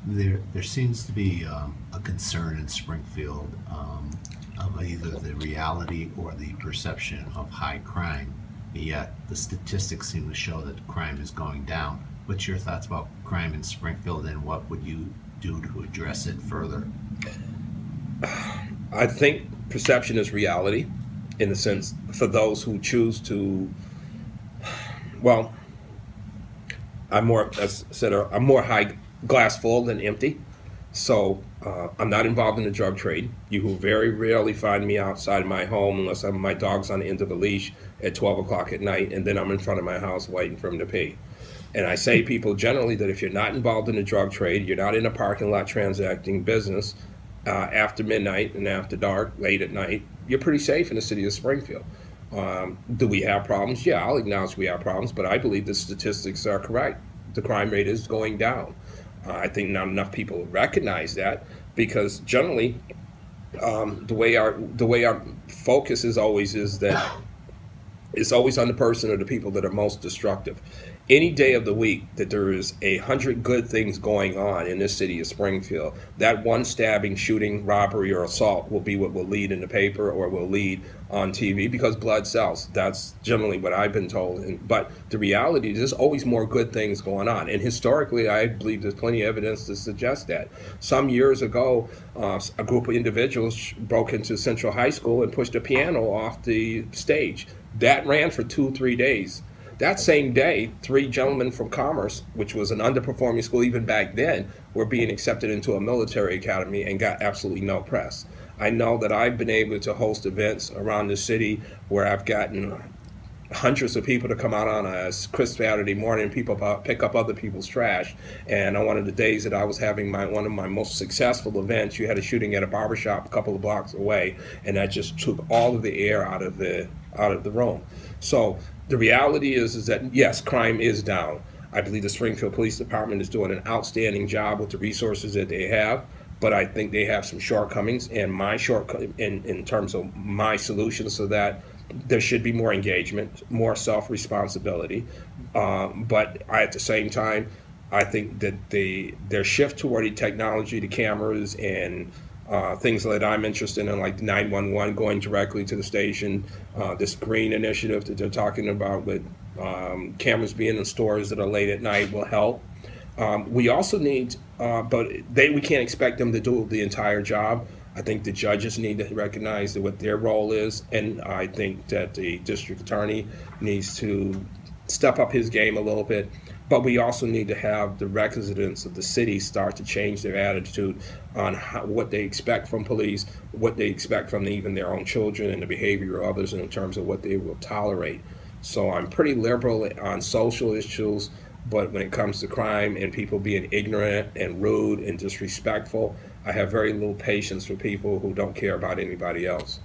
There seems to be a concern in Springfield of either the reality or the perception of high crime, yet the statistics seem to show that crime is going down. What's your thoughts about crime in Springfield, and what would you do to address it further? I think perception is reality, in the sense for those who choose to. Well, I'm more, as I said, I'm more high glass full than empty. So I'm not involved in the drug trade. You will very rarely find me outside of my home unless my dog's on the end of a leash at 12 o'clock at night, and then I'm in front of my house waiting for him to pee. And I say people generally that if you're not involved in the drug trade, you're not in a parking lot transacting business after midnight and after dark, late at night, you're pretty safe in the city of Springfield. Do we have problems? Yeah, I'll acknowledge we have problems, but I believe the statistics are correct. The crime rate is going down. I think not enough people recognize that, because generally the way our focus is that it's always on the person or the people that are most destructive. Any day of the week that there is 100 good things going on in this city of Springfield, that one stabbing, shooting, robbery, or assault will be what will lead in the paper or will lead on TV, because blood sells. That's generally what I've been told. But the reality is there's always more good things going on. And historically, I believe there's plenty of evidence to suggest that. Some years ago, a group of individuals broke into Central High School and pushed a piano off the stage. That ran for 2-3 days. That same day, 3 gentlemen from Commerce, which was an underperforming school even back then, were being accepted into a military academy and got absolutely no press. I know that I've been able to host events around the city where I've gotten hundreds of people to come out on a crisp Saturday morning and people pick up other people's trash. And on one of the days that I was having one of my most successful events, you had a shooting at a barbershop a couple of blocks away, and that just took all of the air out of the room. So the reality is that yes, crime is down. I believe the Springfield Police Department is doing an outstanding job with the resources that they have, but I think they have some shortcomings, and in terms of my solutions, so that there should be more engagement, more self-responsibility. But at the same time, I think that their shift toward the technology, the cameras, and things that I'm interested in, like 911 going directly to the station, this green initiative that they're talking about with cameras being in stores that are late at night will help. We also need, but we can't expect them to do the entire job. I think the judges need to recognize what their role is, and I think that the district attorney needs to step up his game a little bit. But we also need to have the residents of the city start to change their attitude on what they expect from police, what they expect from even their own children, and the behavior of others in terms of what they will tolerate. So I'm pretty liberal on social issues, but when it comes to crime and people being ignorant and rude and disrespectful, I have very little patience for people who don't care about anybody else.